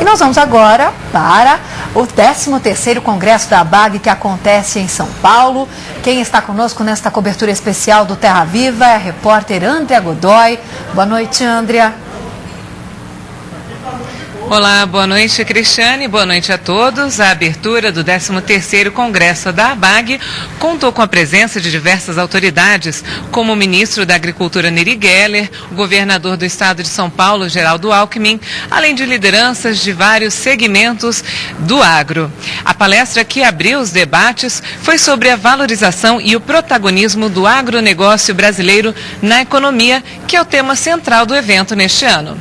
E nós vamos agora para o 13º Congresso da ABAG, que acontece em São Paulo. Quem está conosco nesta cobertura especial do Terra Viva é a repórter Andrea Godoy. Boa noite, Andrea. Olá, boa noite, Cristiane, boa noite a todos. A abertura do 13º Congresso da ABAG contou com a presença de diversas autoridades, como o ministro da Agricultura, Neri Geller, o governador do estado de São Paulo, Geraldo Alckmin, além de lideranças de vários segmentos do agro. A palestra que abriu os debates foi sobre a valorização e o protagonismo do agronegócio brasileiro na economia, que é o tema central do evento neste ano.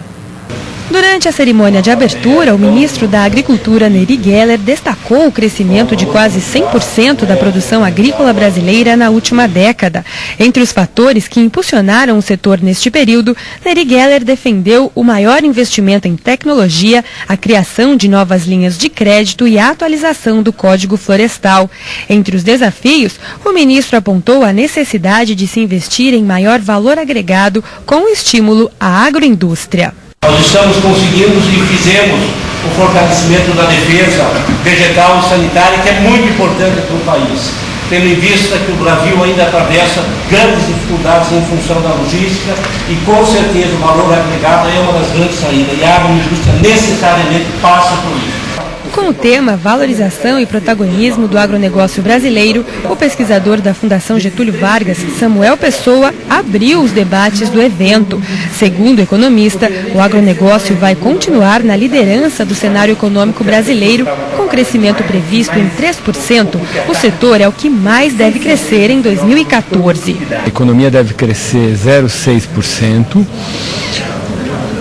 Durante a cerimônia de abertura, o ministro da Agricultura, Neri Geller, destacou o crescimento de quase 100% da produção agrícola brasileira na última década. Entre os fatores que impulsionaram o setor neste período, Neri Geller defendeu o maior investimento em tecnologia, a criação de novas linhas de crédito e a atualização do Código Florestal. Entre os desafios, o ministro apontou a necessidade de se investir em maior valor agregado com estímulo à agroindústria. Nós estamos conseguindo e fizemos o fortalecimento da defesa vegetal e sanitária, que é muito importante para o país, tendo em vista que o Brasil ainda atravessa grandes dificuldades em função da logística e, com certeza, o valor agregado é uma das grandes saídas e a agroindústria necessariamente passa por isso. Com o tema Valorização e Protagonismo do Agronegócio Brasileiro, o pesquisador da Fundação Getúlio Vargas, Samuel Pessoa, abriu os debates do evento. Segundo o economista, o agronegócio vai continuar na liderança do cenário econômico brasileiro, com crescimento previsto em 3%. O setor é o que mais deve crescer em 2014. A economia deve crescer 0,6%.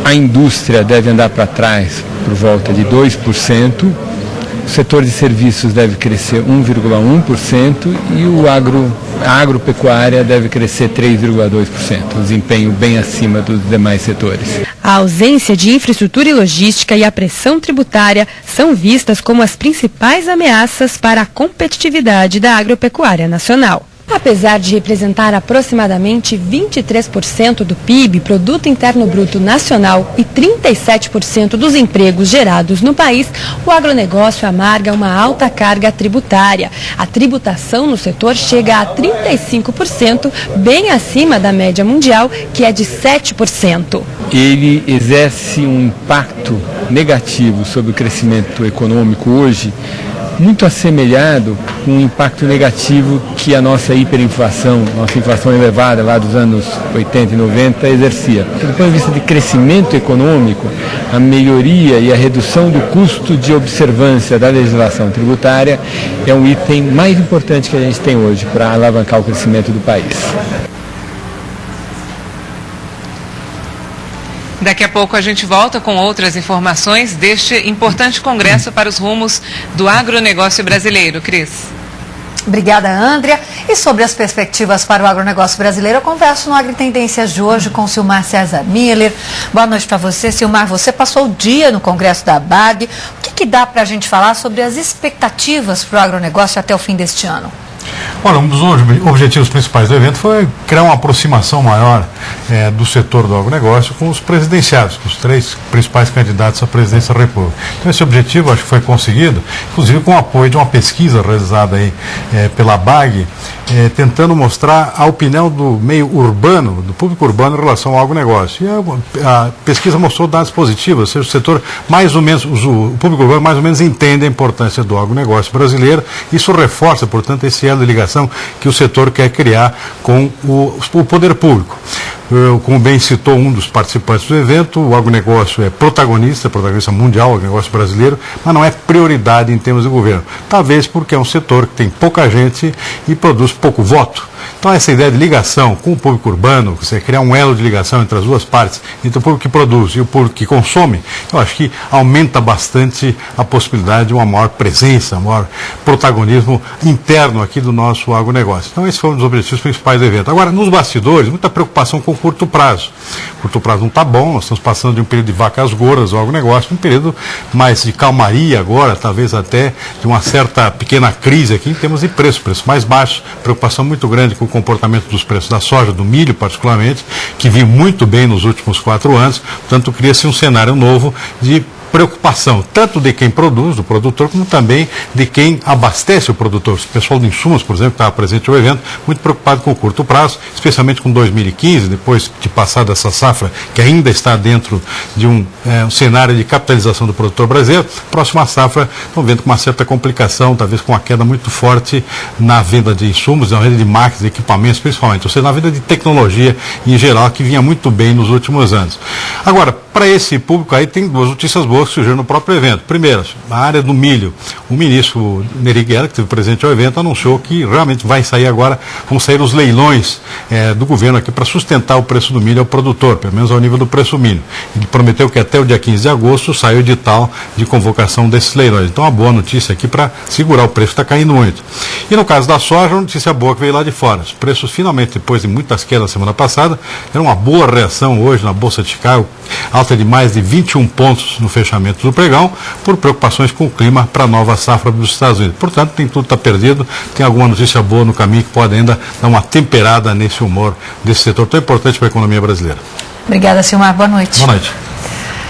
A indústria deve andar para trás por volta de 2%, o setor de serviços deve crescer 1,1% e a agropecuária deve crescer 3,2%, um desempenho bem acima dos demais setores. A ausência de infraestrutura e logística e a pressão tributária são vistas como as principais ameaças para a competitividade da agropecuária nacional. Apesar de representar aproximadamente 23% do PIB, Produto Interno Bruto Nacional, e 37% dos empregos gerados no país, o agronegócio amarga uma alta carga tributária. A tributação no setor chega a 35%, bem acima da média mundial, que é de 7%. Ele exerce um impacto negativo sobre o crescimento econômico hoje, muito assemelhado com o impacto negativo que a nossa hiperinflação, nossa inflação elevada lá dos anos 80 e 90 exercia. Do ponto de vista de crescimento econômico, a melhoria e a redução do custo de observância da legislação tributária é um item mais importante que a gente tem hoje para alavancar o crescimento do país. Daqui a pouco a gente volta com outras informações deste importante congresso para os rumos do agronegócio brasileiro. Cris. Obrigada, Andrea. E sobre as perspectivas para o agronegócio brasileiro, eu converso no Agritendências de hoje com o Silmar César Miller. Boa noite para você, Silmar. Você passou o dia no Congresso da ABAG. O que dá para a gente falar sobre as expectativas para o agronegócio até o fim deste ano? Olha, um dos objetivos principais do evento foi criar uma aproximação maior do setor do agronegócio com os presidenciários, com os 3 principais candidatos à presidência da República. Então esse objetivo acho que foi conseguido, inclusive com o apoio de uma pesquisa realizada aí pela ABAG, tentando mostrar a opinião do meio urbano, do público urbano em relação ao agronegócio. E a pesquisa mostrou dados positivos, ou seja, o setor mais ou menos, o público urbano mais ou menos entende a importância do agronegócio brasileiro. Isso reforça, portanto, esse elo de ligação que o setor quer criar com o poder público. Como bem citou um dos participantes do evento, o agronegócio é protagonista mundial, o agronegócio brasileiro, mas não é prioridade em termos de governo. Talvez porque é um setor que tem pouca gente e produz pouco voto. Então essa ideia de ligação com o público urbano, você criar um elo de ligação entre as duas partes, entre o público que produz e o público que consome, eu acho que aumenta bastante a possibilidade de uma maior presença, um maior protagonismo interno aqui do nosso agronegócio. Então esse foi um dos objetivos principais do evento. Agora, nos bastidores, muita preocupação com o curto prazo. O curto prazo não está bom, nós estamos passando de um período de vacas gordas ao agronegócio, um período mais de calmaria agora, talvez até de uma certa pequena crise aqui em termos de preços mais baixos, preocupação muito grande com o comportamento dos preços da soja, do milho particularmente, que vinha muito bem nos últimos 4 anos, portanto cria-se um cenário novo de preocupação tanto de quem produz, do produtor, como também de quem abastece o produtor. O pessoal de insumos, por exemplo, que estava presente no evento, muito preocupado com o curto prazo, especialmente com 2015, depois de passar dessa safra, que ainda está dentro de um cenário de capitalização do produtor brasileiro. Próxima safra, estão vendo com uma certa complicação, talvez com uma queda muito forte na venda de insumos, na venda de máquinas, de equipamentos, principalmente, ou seja, na venda de tecnologia em geral, que vinha muito bem nos últimos anos. Agora, para esse público aí, tem duas notícias boas que surgiram no próprio evento. Primeiro, na área do milho, o ministro Nery Geller, que esteve presente ao evento, anunciou que realmente vão sair os leilões do governo aqui para sustentar o preço do milho ao produtor, pelo menos ao nível do preço mínimo. Ele prometeu que até o dia 15 de agosto sai o edital de convocação desses leilões. Então, uma boa notícia aqui para segurar o preço, está caindo muito. E no caso da soja, uma notícia boa que veio lá de fora. Os preços, finalmente, depois de muitas quedas na semana passada, era uma boa reação hoje na Bolsa de Chicago, alta de mais de 21 pontos no fechamento do pregão, por preocupações com o clima para a nova safra dos Estados Unidos. Portanto, nem tudo está perdido, tem alguma notícia boa no caminho que pode ainda dar uma temperada nesse humor desse setor tão importante para a economia brasileira. Obrigada, Silmar. Boa noite. Boa noite.